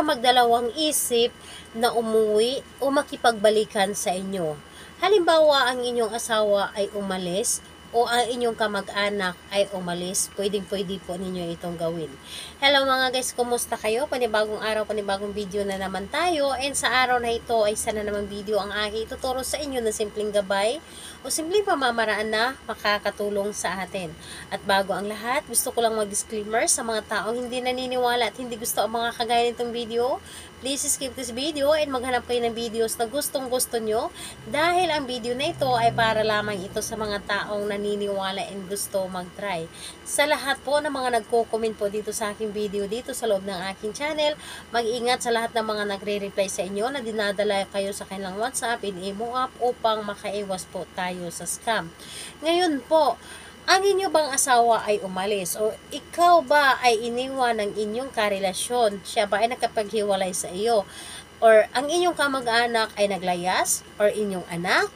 Magdalawang isip na umuwi o makipagbalikan sa inyo. Halimbawa, ang inyong asawa ay umalis o ang inyong kamag-anak ay umalis, pwedeng-pwede po ninyo itong gawin. Hello mga guys, kumusta kayo? Panibagong araw, panibagong video na naman tayo. And sa araw na ito ay sana naman video ang aking ituturo sa inyo na simpleng gabay o simpleng pamamaraan na makakatulong sa atin. At bago ang lahat, gusto ko lang mag-disclaimer sa mga taong hindi naniniwala at hindi gusto ang mga kagaya nitong video. Please skip this video and maghanap kayo ng videos na gustong-gusto nyo dahil ang video na ito ay para lamang ito sa mga taong naniniwala and gusto mag-try. Sa lahat po ng mga nagko-comment po dito sa aking video dito sa loob ng aking channel, mag-ingat sa lahat ng mga nagre-reply sa inyo na dinadala kayo sa kanilang WhatsApp in Imo app upang makaiwas po tayo sa scam. Ngayon po, ang inyo bang asawa ay umalis o ikaw ba ay iniwan ng inyong karelasyon? Siya ba ay nakapaghiwalay sa iyo? Or ang inyong kamag-anak ay naglayas? Or inyong anak?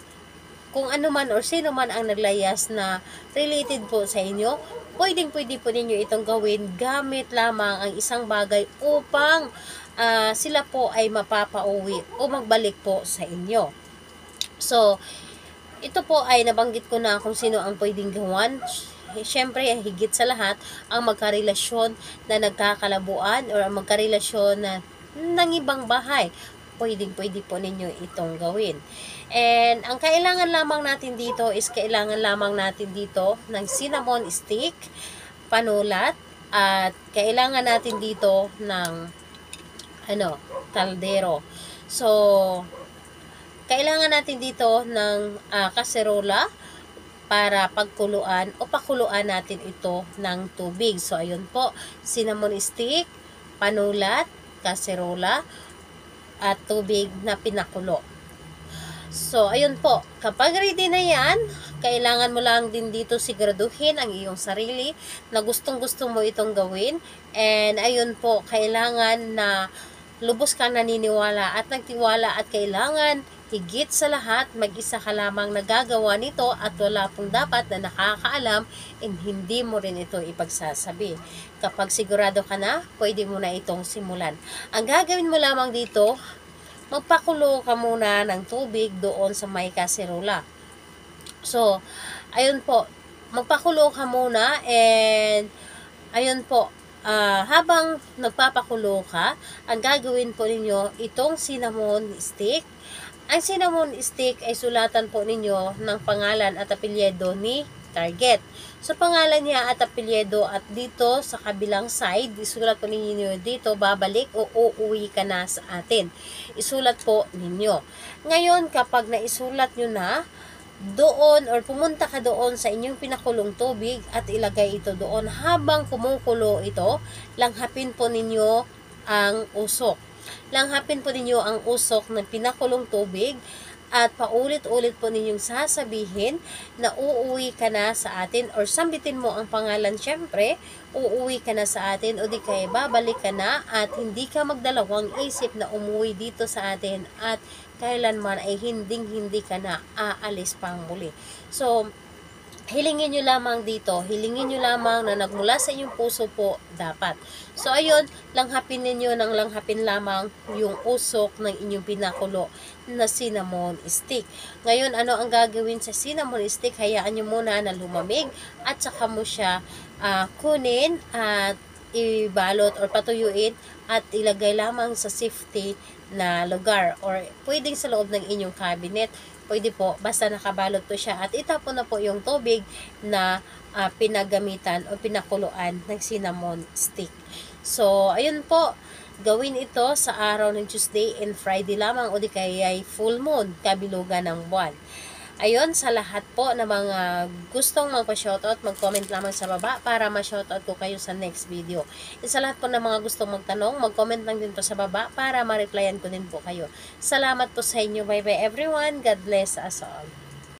Kung ano man or sino man ang naglayas na related po sa inyo, pwedeng-pwede po ninyo itong gawin gamit lamang ang isang bagay upang sila po ay mapapauwi o magbalik po sa inyo. So, ito po ay nabanggit ko na kung sino ang pwedeng gawan. Siyempre, higit sa lahat, ang magkarelasyon na nagkakalabuan or ang magkarelasyon na ng ibang bahay. Pwedeng-pwede po ninyo itong gawin. And ang kailangan lamang natin dito is kailangan lamang natin dito ng cinnamon stick, panulat, at kailangan natin dito ng kaldero. So, kailangan natin dito ng kaserola para pagkuluan o pakuluan natin ito ng tubig. So, ayun po, cinnamon stick, panulat, kaserola, at tubig na pinakulo. So, ayun po, kapag ready na yan, kailangan mo lang din dito siguraduhin ang iyong sarili na gustong-gusto mo itong gawin. And ayun po, kailangan na lubos kang naniniwala at nagtiwala at kailangan higit sa lahat, mag-isa ka lamang nagagawa nito at wala pong dapat na nakakaalam and hindi mo rin ito ipagsasabi. Kapag sigurado ka na, pwede mo na itong simulan. Ang gagawin mo lamang dito, magpakulo ka muna ng tubig doon sa may kaserola. So, ayun po, magpakulo ka muna and ayun po, habang nagpapakulo ka, ang gagawin po ninyo itong cinnamon stick. Ang cinnamon stick ay sulatan po ninyo ng pangalan at apelyido ni target. So, pangalan niya at apelyido at dito sa kabilang side, isulat po ninyo dito, babalik o uuwi ka na sa atin. Isulat po ninyo. Ngayon, kapag naisulat nyo na, doon or pumunta ka doon sa inyong pinakulong tubig at ilagay ito doon. Habang kumukulo ito, langhapin po ninyo ang usok. Langhapin po ninyo ang usok ng pinakulong tubig at paulit-ulit po ninyong sasabihin na uuwi ka na sa atin or sambitin mo ang pangalan syempre, uuwi ka na sa atin o di kaya babalik ka na at hindi ka magdalawang isip na umuwi dito sa atin at kailanman ay hindi ka na aalis pang muli. So, hilingin nyo lamang dito, hilingin nyo lamang na nagmula sa inyong puso po dapat. So, ayun, langhapin ninyo ng langhapin lamang yung usok ng inyong pinakulo na cinnamon stick. Ngayon, ano ang gagawin sa cinnamon stick? Hayaan nyo muna na lumamig at saka mo siya kunin at ibalot or patuyuin at ilagay lamang sa safety na lugar or pwedeng sa loob ng inyong cabinet. Pwede po, basta nakabalot po siya at itapon na po yung tubig na pinagamitan o pinakuluan ng cinnamon stick. So, ayun po, gawin ito sa araw ng Tuesday and Friday lamang o di kaya full moon, kabilugan ng buwan. Ayun, sa lahat po na mga gustong magpa-shoutout, mag-comment lamang sa baba para ma-shoutout ko kayo sa next video. And sa lahat po na mga gustong magtanong, mag-comment lang din po sa baba para ma-replyan ko din po kayo. Salamat po sa inyo. Bye-bye everyone. God bless us all.